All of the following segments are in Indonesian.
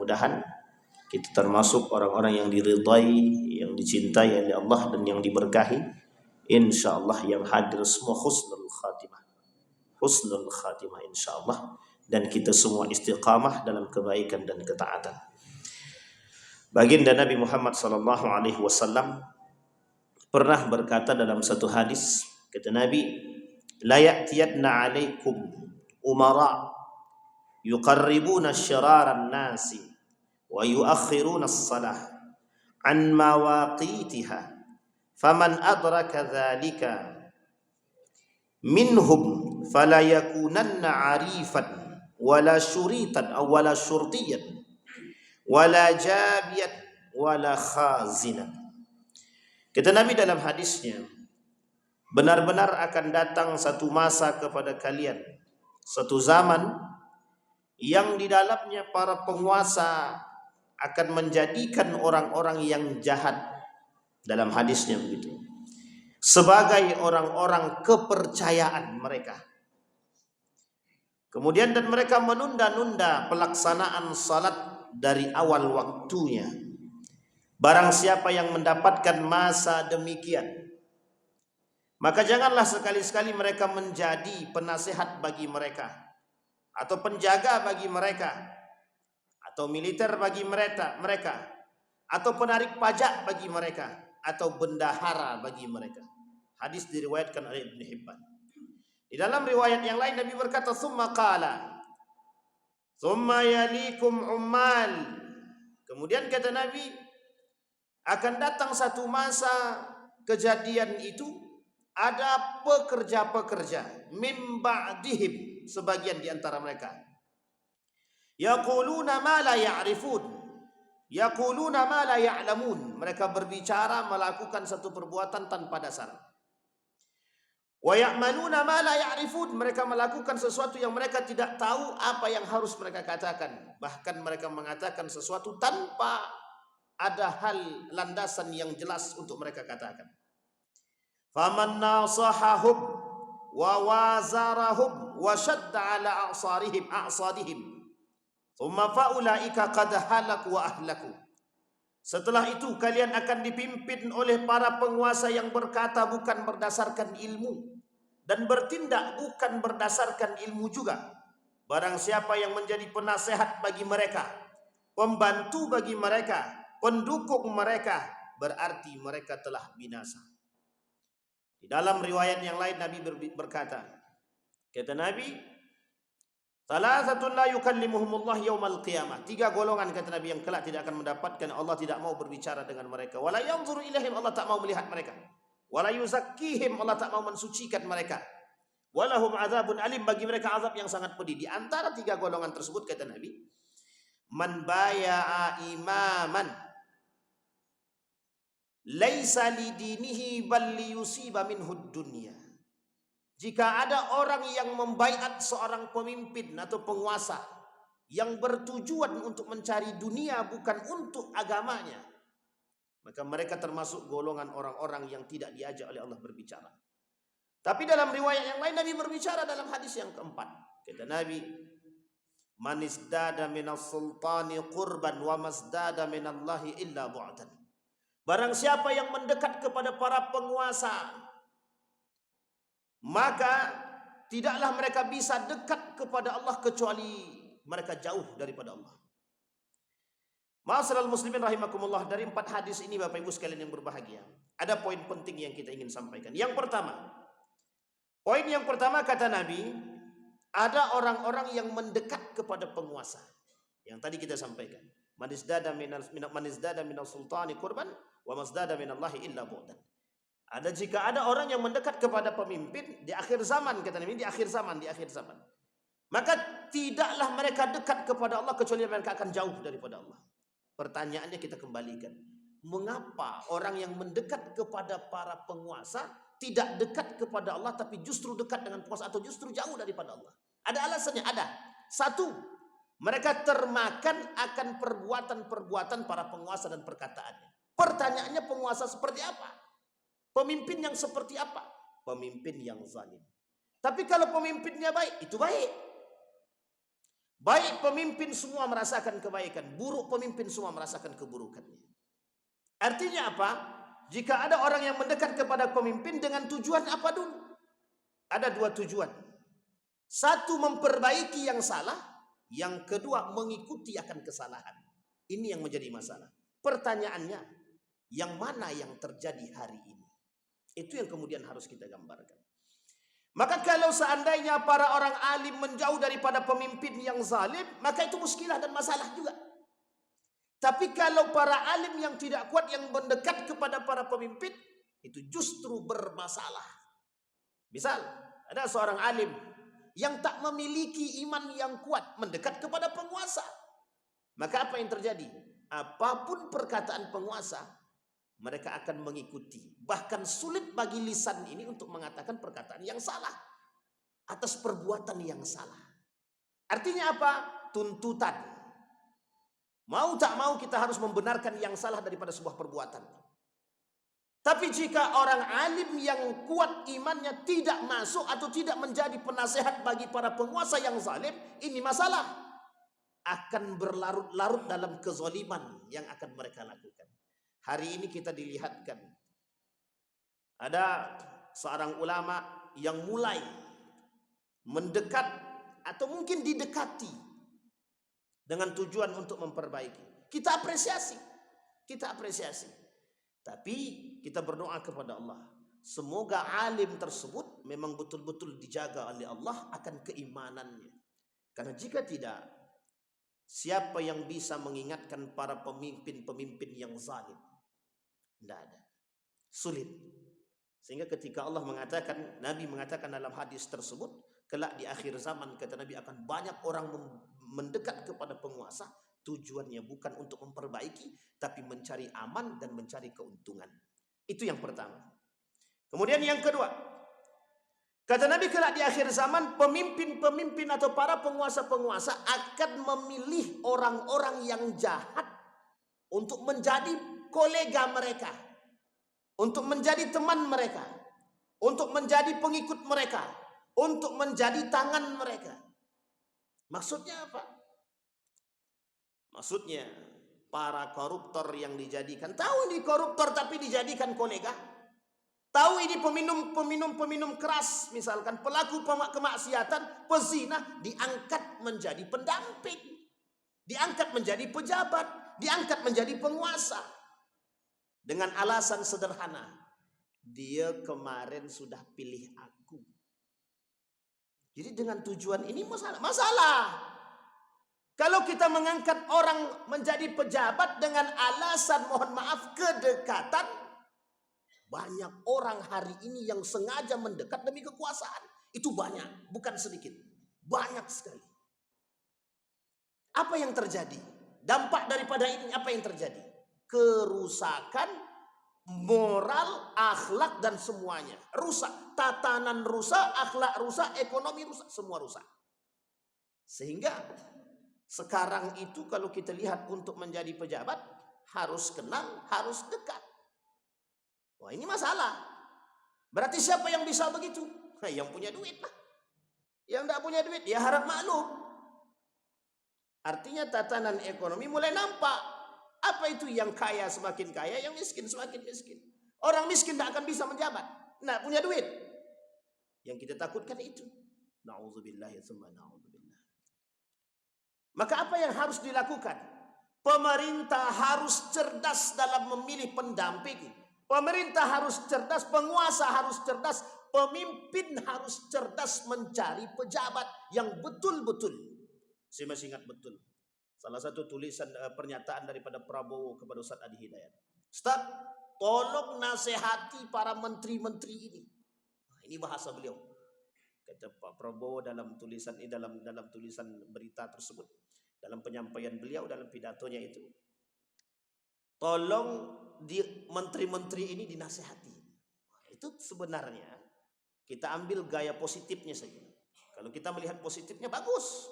mudah-mudahan kita termasuk orang-orang yang diridai, yang dicintai oleh Allah dan yang diberkahi. Insyaallah yang hadir semua husnul khatimah. Husnul khatimah insyaallah, dan kita semua istiqamah dalam kebaikan dan ketaatan. Baginda Nabi Muhammad sallallahu alaihi wasallam pernah berkata dalam satu hadis, kata Nabi, la ya'tiyanna 'alaikum umara yuqarribuna syiraran nasi wa yuakhiruna as-salah an mawaqitiha faman adraka dzalika minhum fala yakunanna 'arifan wala syuritan aw wala syurtiyan wala jabiyat wala khazinan. Kata Nabi dalam hadisnya, benar-benar akan datang satu masa kepada kalian, satu zaman yang di dalamnya para penguasa akan menjadikan orang-orang yang jahat, dalam hadisnya begitu, sebagai orang-orang kepercayaan mereka. Kemudian dan mereka menunda-nunda pelaksanaan salat dari awal waktunya. Barang siapa yang mendapatkan masa demikian, maka janganlah sekali-sekali mereka menjadi penasehat bagi mereka, atau penjaga bagi mereka, atau militer bagi mereka, atau penarik pajak bagi mereka, atau bendahara bagi mereka. Hadis diriwayatkan oleh Ibnu Hibban. Di dalam riwayat yang lain Nabi berkata, "Tsumma qala, tsumma yalikum ummal." Kemudian kata Nabi, akan datang satu masa kejadian itu ada pekerja-pekerja mim ba'dihim, sebagian di antara mereka, yaquluna ma la ya'rifun, yaquluna ma la ya'lamun, mereka berbicara melakukan satu perbuatan tanpa dasar. Wa ya'maluna ma la ya'rifun, mereka melakukan sesuatu yang mereka tidak tahu apa yang harus mereka katakan. Bahkan mereka mengatakan sesuatu tanpa ada hal landasan yang jelas untuk mereka katakan. Faman nasahahum wa wazarahum wa shadda ala a'sadihim thumma faulaika qad halaku wa ahlaku. Setelah itu kalian akan dipimpin oleh para penguasa yang berkata bukan berdasarkan ilmu dan bertindak bukan berdasarkan ilmu juga. Barang siapa yang menjadi penasehat bagi mereka, pembantu bagi mereka, pendukung mereka, berarti mereka telah binasa. Di dalam riwayat yang lain Nabi berkata, kata Nabi, "Thalathatun la yukallimuhumullah yaumal qiyamah." 3 golongan kata Nabi yang kelak tidak akan mendapatkan, Allah tidak mau berbicara dengan mereka. Wala yanzuru ilaihim, Allah tak mau melihat mereka. Wala yuzakkihim, Allah tak mau mensucikan mereka. Walahum azabun alim, bagi mereka azab yang sangat pedih. Di antara 3 golongan tersebut kata Nabi, man baya'a imaman laisa lidinihi bal liyusiba minhud dunya. Jika ada orang yang membaiat seorang pemimpin atau penguasa yang bertujuan untuk mencari dunia bukan untuk agamanya, maka mereka termasuk golongan orang-orang yang tidak diajak oleh Allah berbicara. Tapi dalam riwayat yang lain Nabi berbicara dalam hadis yang keempat. Kata Nabi, man isdada minas sultani qurban wa masdada minallahi illa bu'dan. Barang siapa yang mendekat kepada para penguasa, maka tidaklah mereka bisa dekat kepada Allah kecuali mereka jauh daripada Allah. Ma'asyiral muslimin rahimakumullah, dari 4 hadis ini Bapak Ibu sekalian yang berbahagia, ada poin penting yang kita ingin sampaikan. Yang pertama kata Nabi, ada orang-orang yang mendekat kepada penguasa. Yang tadi kita sampaikan. Man izdada minal sultani qurban wa masdada minallahi illa bu'dan. Jika ada orang yang mendekat kepada pemimpin di akhir zaman, kata Nabi, di akhir zaman, maka tidaklah mereka dekat kepada Allah kecuali mereka akan jauh daripada Allah. Pertanyaannya kita kembalikan, mengapa orang yang mendekat kepada para penguasa tidak dekat kepada Allah tapi justru dekat dengan penguasa atau justru jauh daripada Allah? Ada alasannya, ada. 1, mereka termakan akan perbuatan-perbuatan para penguasa dan perkataannya. Pertanyaannya, penguasa seperti apa? Pemimpin yang seperti apa? Pemimpin yang zalim. Tapi kalau pemimpinnya baik, itu baik. Baik pemimpin semua merasakan kebaikan, buruk pemimpin semua merasakan keburukannya. Artinya apa? Jika ada orang yang mendekat kepada pemimpin dengan tujuan apa dulu? Ada dua tujuan. Satu, memperbaiki yang salah. Yang kedua, mengikuti akan kesalahan. Ini yang menjadi masalah. Pertanyaannya, yang mana yang terjadi hari ini? Itu yang kemudian harus kita gambarkan. Maka kalau seandainya para orang alim menjauh daripada pemimpin yang zalim, maka itu muskilah dan masalah juga. Tapi kalau para alim yang tidak kuat yang mendekat kepada para pemimpin, itu justru bermasalah. Misal, ada seorang alim yang tak memiliki iman yang kuat mendekat kepada penguasa. Maka apa yang terjadi? Apapun perkataan penguasa, mereka akan mengikuti. Bahkan sulit bagi lisan ini untuk mengatakan perkataan yang salah atas perbuatan yang salah. Artinya apa? Tuntutan. Mau tak mau kita harus membenarkan yang salah daripada sebuah perbuatan. Tapi jika orang alim yang kuat imannya tidak masuk atau tidak menjadi penasehat bagi para penguasa yang zalim, ini masalah. Akan berlarut-larut dalam kezaliman yang akan mereka lakukan. Hari ini kita dilihatkan ada seorang ulama yang mulai mendekat atau mungkin didekati dengan tujuan untuk memperbaiki. Kita apresiasi. Tapi kita berdoa kepada Allah, semoga alim tersebut memang betul-betul dijaga oleh Allah akan keimanannya. Karena jika tidak, siapa yang bisa mengingatkan para pemimpin-pemimpin yang zalim? Tidak ada. Sulit. Sehingga ketika Allah mengatakan, Nabi mengatakan dalam hadis tersebut, kelak di akhir zaman kata Nabi akan banyak orang mendekat kepada penguasa, tujuannya bukan untuk memperbaiki, tapi mencari aman dan mencari keuntungan. Itu yang pertama. Kemudian yang kedua, kata Nabi kelak di akhir zaman, pemimpin-pemimpin atau para penguasa-penguasa akan memilih orang-orang yang jahat untuk menjadi kolega mereka, untuk menjadi teman mereka, untuk menjadi pengikut mereka, untuk menjadi tangan mereka. Maksudnya apa? Maksudnya para koruptor yang dijadikan, tahu ini koruptor tapi dijadikan kolega. Tahu ini peminum keras, misalkan pelaku kemaksiatan, pezina, diangkat menjadi pendamping, diangkat menjadi pejabat, diangkat menjadi penguasa. Dengan alasan sederhana, dia kemarin sudah pilih aku. Jadi dengan tujuan ini masalah. Kalau kita mengangkat orang menjadi pejabat dengan alasan mohon maaf kedekatan, banyak orang hari ini yang sengaja mendekat demi kekuasaan. Itu banyak, bukan sedikit. Banyak sekali. Apa yang terjadi? Dampak daripada ini apa yang terjadi? Kerusakan moral, akhlak dan semuanya rusak. Tatanan rusak, akhlak rusak, ekonomi rusak, semua rusak. Sehingga sekarang itu kalau kita lihat untuk menjadi pejabat harus kenal, harus dekat. Wah, ini masalah. Berarti siapa yang bisa begitu? Yang punya duit lah. Yang tidak punya duit ya harap maklum. Artinya tatanan ekonomi mulai nampak. Apa itu yang kaya semakin kaya, yang miskin semakin miskin. Orang miskin tidak akan bisa menjabat, tidak punya duit. Yang kita takutkan itu. Na'udzubillahi tsumma na'udzubillah. Maka apa yang harus dilakukan? Pemerintah harus cerdas dalam memilih pendamping. Pemerintah harus cerdas, penguasa harus cerdas, pemimpin harus cerdas mencari pejabat yang betul-betul. Saya masih ingat betul. Salah satu tulisan pernyataan daripada Prabowo kepada Ustaz Adi Hidayat. Ustaz, tolong nasihati para menteri-menteri ini. Nah, ini bahasa beliau. Kata Pak Prabowo dalam tulisan ini, dalam tulisan berita tersebut, dalam penyampaian beliau dalam pidatonya itu, tolong menteri-menteri ini dinasihati. Nah, itu sebenarnya kita ambil gaya positifnya saja. Kalau kita melihat positifnya bagus.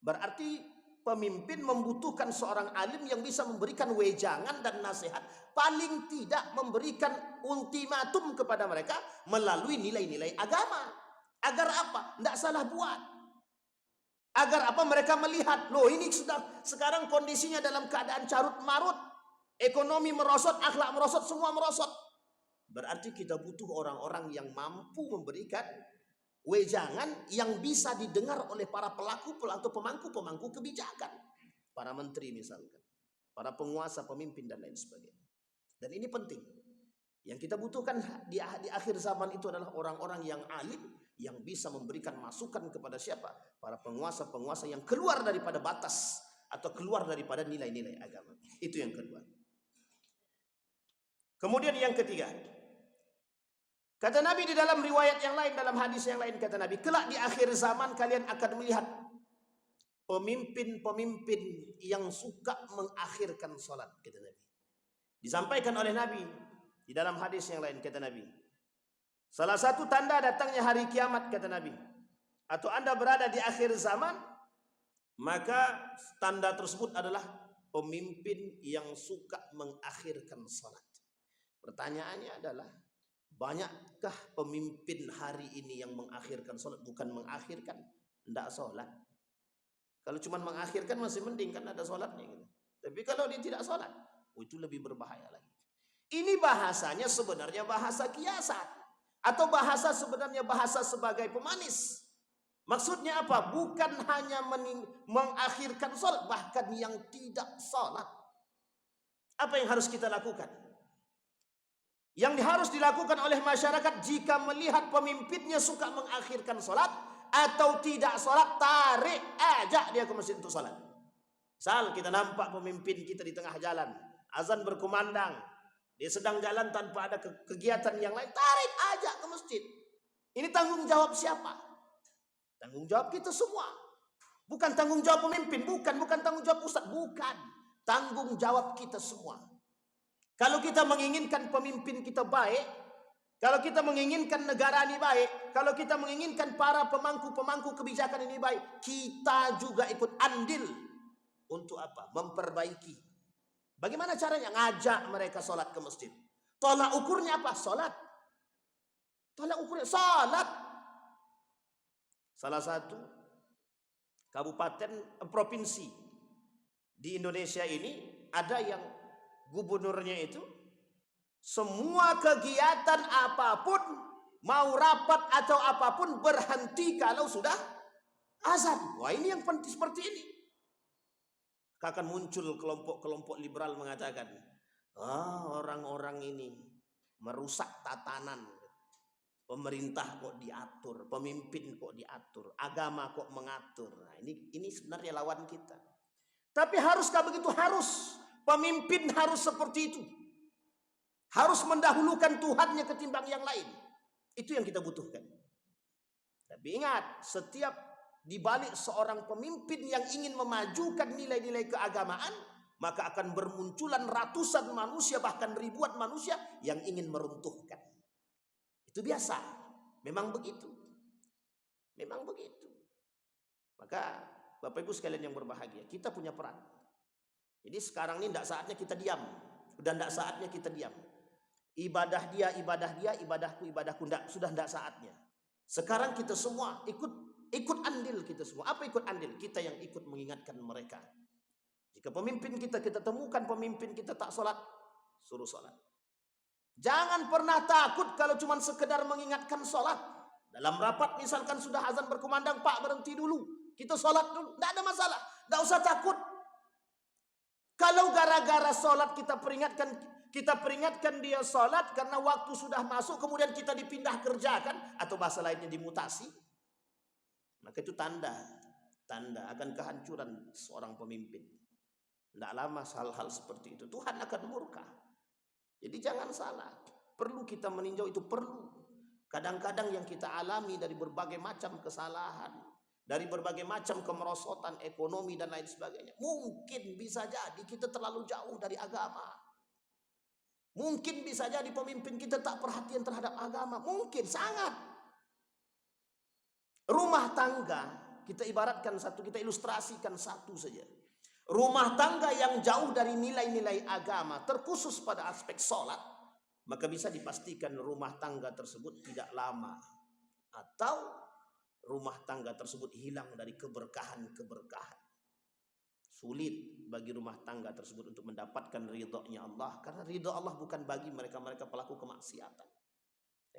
Berarti pemimpin membutuhkan seorang alim yang bisa memberikan wejangan dan nasihat, paling tidak memberikan ultimatum kepada mereka melalui nilai-nilai agama. Agar apa? Tidak salah buat. Agar apa? Mereka melihat, loh ini sudah sekarang kondisinya dalam keadaan carut marut, ekonomi merosot, akhlak merosot, semua merosot. Berarti kita butuh orang-orang yang mampu memberikan wejangan yang bisa didengar oleh para pelaku atau pemangku kebijakan, para menteri misalkan, para penguasa, pemimpin dan lain sebagainya. Dan ini penting. Yang kita butuhkan di akhir zaman itu adalah orang-orang yang alim, yang bisa memberikan masukan kepada siapa? Para penguasa-penguasa yang keluar daripada batas atau keluar daripada nilai-nilai agama. Itu yang kedua. Kemudian yang ketiga, kata Nabi di dalam riwayat yang lain, dalam hadis yang lain, kata Nabi, kelak di akhir zaman kalian akan melihat pemimpin-pemimpin yang suka mengakhirkan sholat, kata Nabi. Disampaikan oleh Nabi di dalam hadis yang lain, kata Nabi, salah satu tanda datangnya hari kiamat, kata Nabi, atau Anda berada di akhir zaman, maka tanda tersebut adalah pemimpin yang suka mengakhirkan sholat. Pertanyaannya adalah, banyakkah pemimpin hari ini yang mengakhirkan sholat? Bukan mengakhirkan, tidak sholat. Kalau cuma mengakhirkan masih mending, kan ada sholatnya gitu. Tapi kalau dia tidak sholat, itu lebih berbahaya lagi. Ini bahasanya sebenarnya bahasa kiasan, atau bahasa sebenarnya bahasa sebagai pemanis. Maksudnya apa? Bukan hanya mengakhirkan sholat, bahkan yang tidak sholat. Apa yang harus kita lakukan? Yang harus dilakukan oleh masyarakat jika melihat pemimpinnya suka mengakhirkan sholat atau tidak sholat, tarik, ajak dia ke masjid untuk sholat. Misal kita nampak pemimpin kita di tengah jalan, azan berkumandang, dia sedang jalan tanpa ada kegiatan yang lain, tarik, ajak ke masjid. Ini tanggung jawab siapa? Tanggung jawab kita semua. Bukan tanggung jawab pemimpin, bukan tanggung jawab ustaz, bukan. Tanggung jawab kita semua. Kalau kita menginginkan pemimpin kita baik, kalau kita menginginkan negara ini baik, kalau kita menginginkan para pemangku kebijakan ini baik, kita juga ikut andil untuk apa? Memperbaiki. Bagaimana caranya? Ngajak mereka sholat ke masjid. Tolak ukurnya apa? Sholat. Tolak ukurnya sholat. Salah satu kabupaten, provinsi di Indonesia ini ada yang gubernurnya itu semua kegiatan apapun, mau rapat atau apapun, berhenti kalau sudah azan. Wah, ini yang penting seperti ini. Akan muncul kelompok-kelompok liberal mengatakan, orang-orang ini merusak tatanan. Pemerintah kok diatur, pemimpin kok diatur, agama kok mengatur. Nah, ini sebenarnya lawan kita. Tapi haruskah begitu? Harus. Pemimpin harus seperti itu. Harus mendahulukan Tuhannya ketimbang yang lain. Itu yang kita butuhkan. Tapi ingat, setiap dibalik seorang pemimpin yang ingin memajukan nilai-nilai keagamaan, maka akan bermunculan ratusan manusia, bahkan ribuan manusia yang ingin meruntuhkan. Itu biasa. Memang begitu. Memang begitu. Maka Bapak Ibu sekalian yang berbahagia, kita punya peran. Jadi sekarang ini tidak saatnya kita diam. Dan tidak saatnya kita diam. Ibadah dia, ibadahku, sudah tidak saatnya. Sekarang kita semua ikut andil kita semua. Apa ikut andil? Kita yang ikut mengingatkan mereka. Jika pemimpin kita temukan pemimpin kita tak sholat, suruh sholat. Jangan pernah takut kalau cuma sekedar mengingatkan sholat. Dalam rapat misalkan sudah azan berkumandang, Pak berhenti dulu, kita sholat dulu, tidak ada masalah, tidak usah takut. Kalau gara-gara sholat kita peringatkan dia sholat karena waktu sudah masuk, kemudian kita dipindah kerjakan, atau bahasa lainnya dimutasi, maka itu tanda akan kehancuran seorang pemimpin. Tidak lama hal-hal seperti itu, Tuhan akan murka. Jadi jangan salah, perlu kita meninjau, itu perlu. Kadang-kadang yang kita alami dari berbagai macam kesalahan, dari berbagai macam kemerosotan ekonomi dan lain sebagainya, mungkin bisa jadi kita terlalu jauh dari agama. Mungkin bisa jadi pemimpin kita tak perhatian terhadap agama. Mungkin, sangat. Rumah tangga, kita ibaratkan satu, kita ilustrasikan satu saja. Rumah tangga yang jauh dari nilai-nilai agama, terkhusus pada aspek sholat, maka bisa dipastikan rumah tangga tersebut tidak lama. Atau rumah tangga tersebut hilang dari keberkahan-keberkahan. Sulit bagi rumah tangga tersebut untuk mendapatkan ridhonya Allah, karena ridho Allah bukan bagi mereka-mereka pelaku kemaksiatan.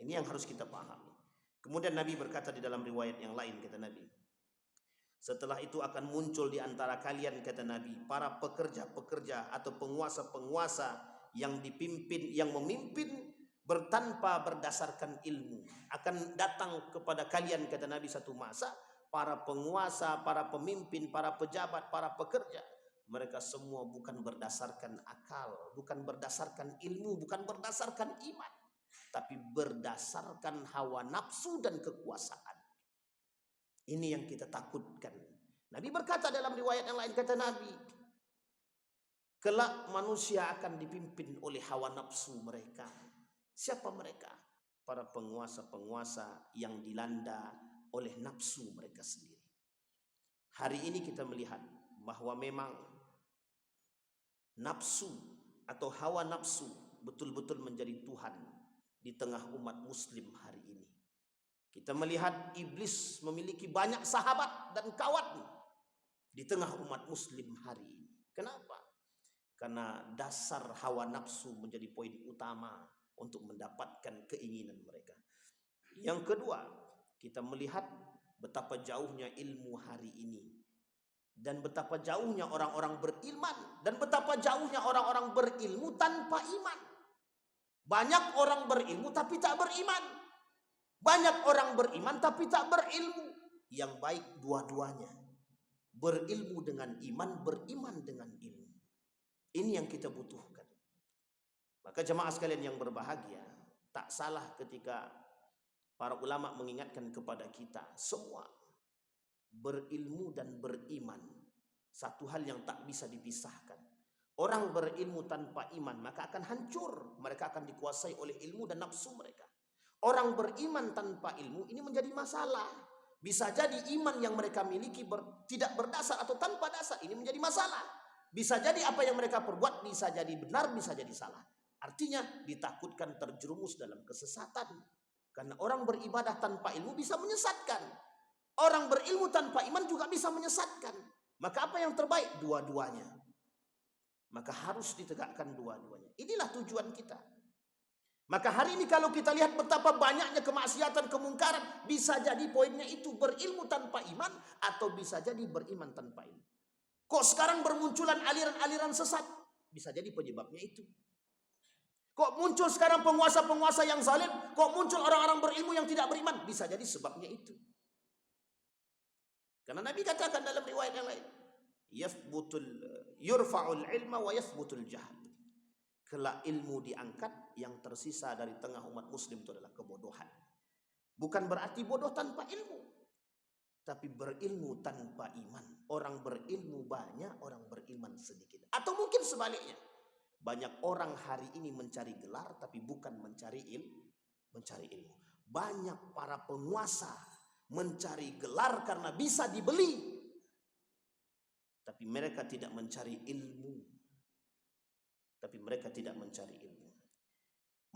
Ini yang harus kita pahami. Kemudian Nabi berkata di dalam riwayat yang lain, kata Nabi, setelah itu akan muncul di antara kalian, kata Nabi, para pekerja-pekerja atau penguasa-penguasa yang memimpin bertanpa berdasarkan ilmu. Akan datang kepada kalian, kata Nabi, satu masa para penguasa, para pemimpin, para pejabat, para pekerja, mereka semua bukan berdasarkan akal, bukan berdasarkan ilmu, bukan berdasarkan iman, tapi berdasarkan hawa nafsu dan kekuasaan. Ini yang kita takutkan. Nabi berkata dalam riwayat yang lain, kata Nabi, kelak manusia akan dipimpin oleh hawa nafsu mereka. Siapa mereka? Para penguasa-penguasa yang dilanda oleh nafsu mereka sendiri. Hari ini kita melihat bahwa memang nafsu atau hawa nafsu betul-betul menjadi Tuhan di tengah umat muslim hari ini. Kita melihat iblis memiliki banyak sahabat dan kawan di tengah umat muslim hari ini. Kenapa? Karena dasar hawa nafsu menjadi poin utama untuk mendapatkan keinginan mereka. Yang kedua, kita melihat betapa jauhnya ilmu hari ini, dan betapa jauhnya orang-orang beriman, dan betapa jauhnya orang-orang berilmu tanpa iman. Banyak orang berilmu tapi tak beriman. Banyak orang beriman tapi tak berilmu. Yang baik dua-duanya, berilmu dengan iman, beriman dengan ilmu. Ini yang kita butuhkan. Maka jemaah sekalian yang berbahagia, tak salah ketika para ulama mengingatkan kepada kita semua, berilmu dan beriman satu hal yang tak bisa dipisahkan. Orang berilmu tanpa iman maka akan hancur, mereka akan dikuasai oleh ilmu dan nafsu mereka. Orang beriman tanpa ilmu ini menjadi masalah. Bisa jadi iman yang mereka miliki tidak berdasar atau tanpa dasar, ini menjadi masalah. Bisa jadi apa yang mereka perbuat bisa jadi benar, bisa jadi salah. Artinya ditakutkan terjerumus dalam kesesatan. Karena orang beribadah tanpa ilmu bisa menyesatkan. Orang berilmu tanpa iman juga bisa menyesatkan. Maka apa yang terbaik? Dua-duanya. Maka harus ditegakkan dua-duanya. Inilah tujuan kita. Maka hari ini kalau kita lihat betapa banyaknya kemaksiatan, kemungkaran, bisa jadi poinnya itu berilmu tanpa iman, atau bisa jadi beriman tanpa ilmu. Kok sekarang bermunculan aliran-aliran sesat? Bisa jadi penyebabnya itu. Kok muncul sekarang penguasa-penguasa yang zalim? Kok muncul orang-orang berilmu yang tidak beriman? Bisa jadi sebabnya itu. Karena Nabi katakan dalam riwayat yang lain, yurfa'ul ilma wa yathbutul jahl. Kelak ilmu diangkat, yang tersisa dari tengah umat muslim itu adalah kebodohan. Bukan berarti bodoh tanpa ilmu, tapi berilmu tanpa iman. Orang berilmu banyak, orang beriman sedikit. Atau mungkin sebaliknya, banyak orang hari ini mencari gelar tapi bukan mencari ilmu. Banyak para penguasa mencari gelar karena bisa dibeli, tapi mereka tidak mencari ilmu.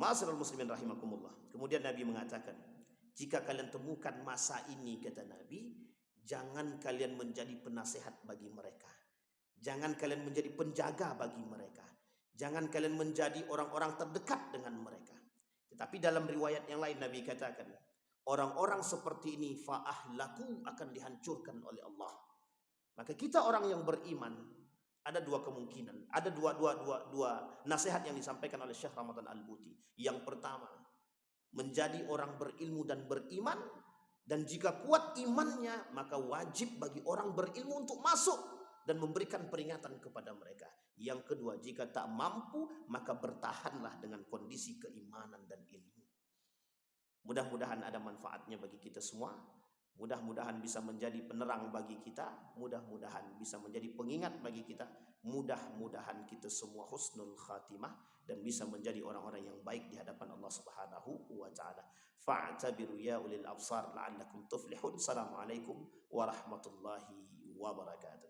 Ma'asyiral muslimin rahimakumullah. Kemudian Nabi mengatakan, jika kalian temukan masa ini, kata Nabi, jangan kalian menjadi penasehat bagi mereka. Jangan kalian menjadi penjaga bagi mereka. Jangan kalian menjadi orang-orang terdekat dengan mereka. Tetapi dalam riwayat yang lain Nabi katakan, orang-orang seperti ini fa'ahlaku, akan dihancurkan oleh Allah. Maka kita orang yang beriman, ada dua kemungkinan, ada dua nasihat yang disampaikan oleh Syekh Ramadan Al-Buti. Yang pertama, menjadi orang berilmu dan beriman, dan jika kuat imannya maka wajib bagi orang berilmu untuk masuk dan memberikan peringatan kepada mereka. Yang kedua, jika tak mampu maka bertahanlah dengan kondisi keimanan dan ilmu. Mudah-mudahan ada manfaatnya bagi kita semua. Mudah-mudahan bisa menjadi penerang bagi kita. Mudah-mudahan bisa menjadi pengingat bagi kita. Mudah-mudahan kita semua husnul khatimah dan bisa menjadi orang-orang yang baik di hadapan Allah Subhanahu wa taala. Fa'tabiru ya ulil absar la'allakum tuflihun. Assalamualaikum warahmatullahi wabarakatuh.